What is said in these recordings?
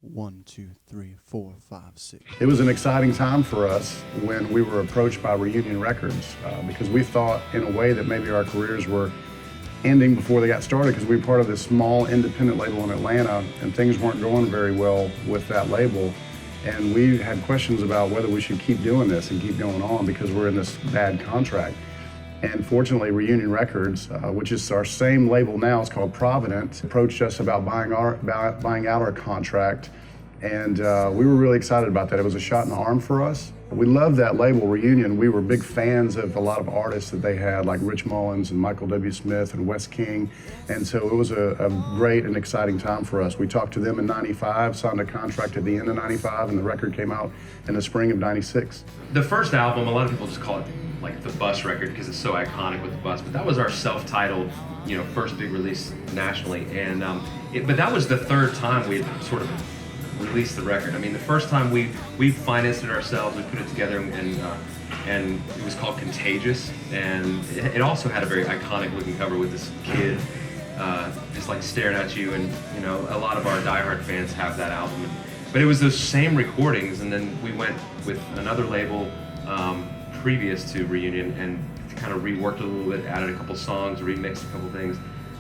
1, 2, 3, 4, 5, 6. It was an exciting time for us when we were approached by Reunion Records because we thought in a way that maybe our careers were ending before they got started because we were part of this small independent label in Atlanta and things weren't going very well with that label. And we had questions about whether we should keep doing this and keep going on because we're in this bad contract. And fortunately, Reunion Records, which is our same label now, it's called Provident, approached us about buying out our contract. And we were really excited about that. It was a shot in the arm for us. We loved that label, Reunion. We were big fans of a lot of artists that they had, like Rich Mullins and Michael W. Smith and Wes King. And so it was a great and exciting time for us. We talked to them in '95, signed a contract at the end of '95, and the record came out in the spring of '96. The first album, a lot of people just call it like the Bus record because it's so iconic with the Bus, but that was our self-titled, first big release nationally. And but that was the third time we had sort of released the record. I mean, the first time we financed it ourselves, we put it together, and it was called Contagious, and it also had a very iconic looking cover with this kid just like staring at you, and a lot of our diehard fans have that album. But it was those same recordings, and then we went with another label previous to Reunion and kind of reworked it a little bit, added a couple songs, remixed a couple things,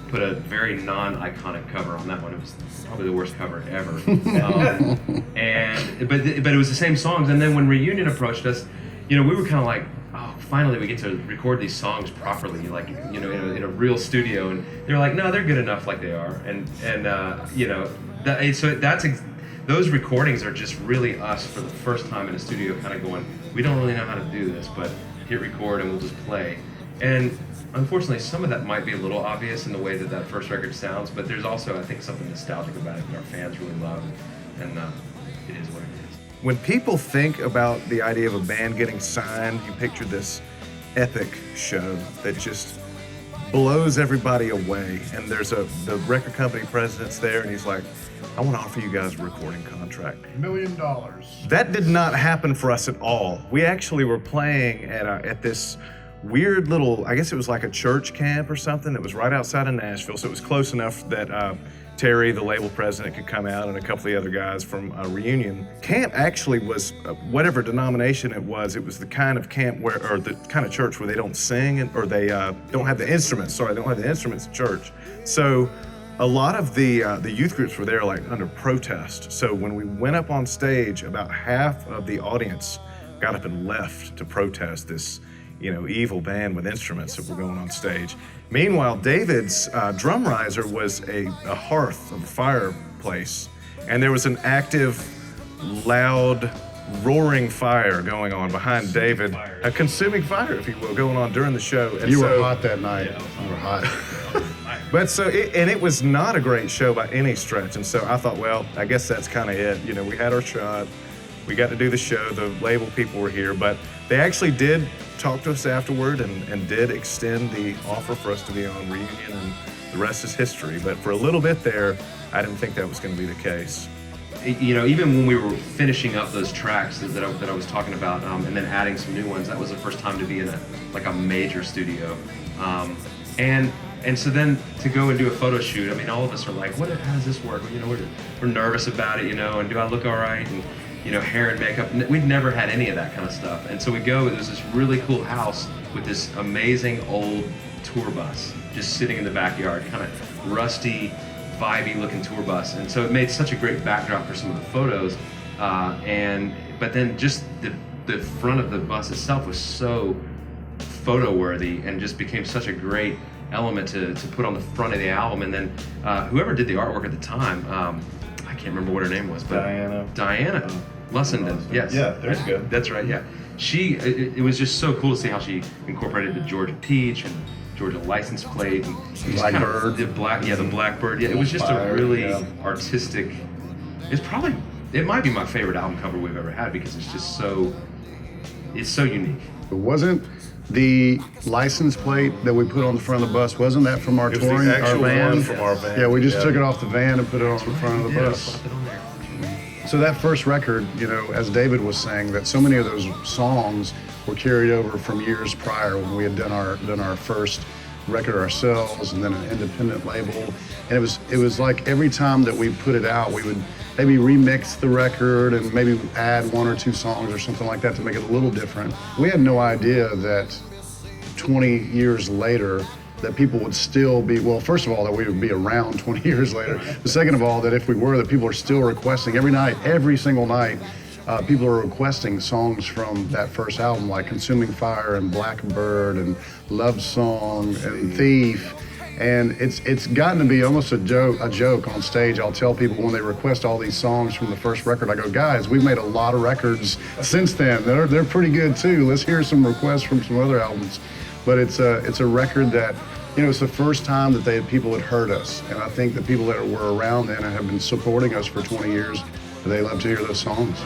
put a very non-iconic cover on that one. It was probably the worst cover ever. But it was the same songs. And then when Reunion approached us, we were kind of like, oh, finally we get to record these songs properly, like in a real studio. And they were like, no, they're good enough like they are. Those recordings are just really us for the first time in a studio, kind of going, we don't really know how to do this, but hit record and we'll just play. And unfortunately, some of that might be a little obvious in the way that first record sounds, but there's also, I think, something nostalgic about it that our fans really love, and it is what it is. When people think about the idea of a band getting signed, you picture this epic show that just blows everybody away. And there's the record company president's there, and he's like, I want to offer you guys a recording contract. $1 million. That did not happen for us at all. We actually were playing at this weird little, I guess it was like a church camp or something that was right outside of Nashville. So it was close enough that Terry, the label president, could come out and a couple of the other guys from Reunion. Camp actually was whatever denomination it was the kind of camp or the kind of church where they don't sing or they don't have the instruments. Sorry, they don't have the instruments at church. So a lot of the youth groups were there like under protest. So when we went up on stage, about half of the audience got up and left to protest this evil band with instruments that were going on stage. Meanwhile, David's drum riser was a hearth of a fireplace, and there was an active, loud, roaring fire going on behind David, a consuming fire, if you will, going on during the show. And You were hot that night. You were hot. But it was not a great show by any stretch, and so I thought, well, I guess that's kind of it. We had our shot. We got to do the show. The label people were here, but they actually did talk to us afterward and did extend the offer for us to be on Reunion, and the rest is history. But for a little bit there, I didn't think that was going to be the case. Even when we were finishing up those tracks that I was talking about, and then adding some new ones, that was the first time to be in a major studio. And so then to go and do a photo shoot, I mean, all of us are like, how does this work? We're nervous about it, and do I look all right? And hair and makeup. We'd never had any of that kind of stuff. And so we go, there's this really cool house with this amazing old tour bus just sitting in the backyard, kind of rusty, vibey looking tour bus. And so it made such a great backdrop for some of the photos. But then just the front of the bus itself was so photo worthy and just became such a great element to put on the front of the album. And then whoever did the artwork at the time, I can't remember what her name was, but Diana Lussenden. Yes. Yeah, there's good. That's right. Yeah, it was just so cool to see how she incorporated the Georgia peach and Georgia license plate and Blackbird. The Blackbird. Yeah, it was just a really artistic. It might be my favorite album cover we've ever had because it's just so unique. It wasn't the license plate that we put on the front of the bus, wasn't that from our touring, our van? From our van. Yeah, we just took it off the van and put it on the front of the bus. Slapped it on there. So that first record, as David was saying, that so many of those songs were carried over from years prior when we had done our first record ourselves and then an independent label. And it was like every time that we put it out, we would maybe remix the record and maybe add 1 or 2 songs or something like that to make it a little different. We had no idea that 20 years later that people would still be, well, first of all, that we would be around 20 years later. But second of all, that if we were, that people are still requesting every night, every single night, people are requesting songs from that first album, like Consuming Fire and Blackbird and Love Song and Thief. And it's gotten to be almost a joke on stage. I'll tell people when they request all these songs from the first record, I go, guys, we've made a lot of records since then. They're pretty good too. Let's hear some requests from some other albums. But it's a record that, you know, it's the first time that people had heard us. And I think the people that were around then and have been supporting us for 20 years, they love to hear those songs.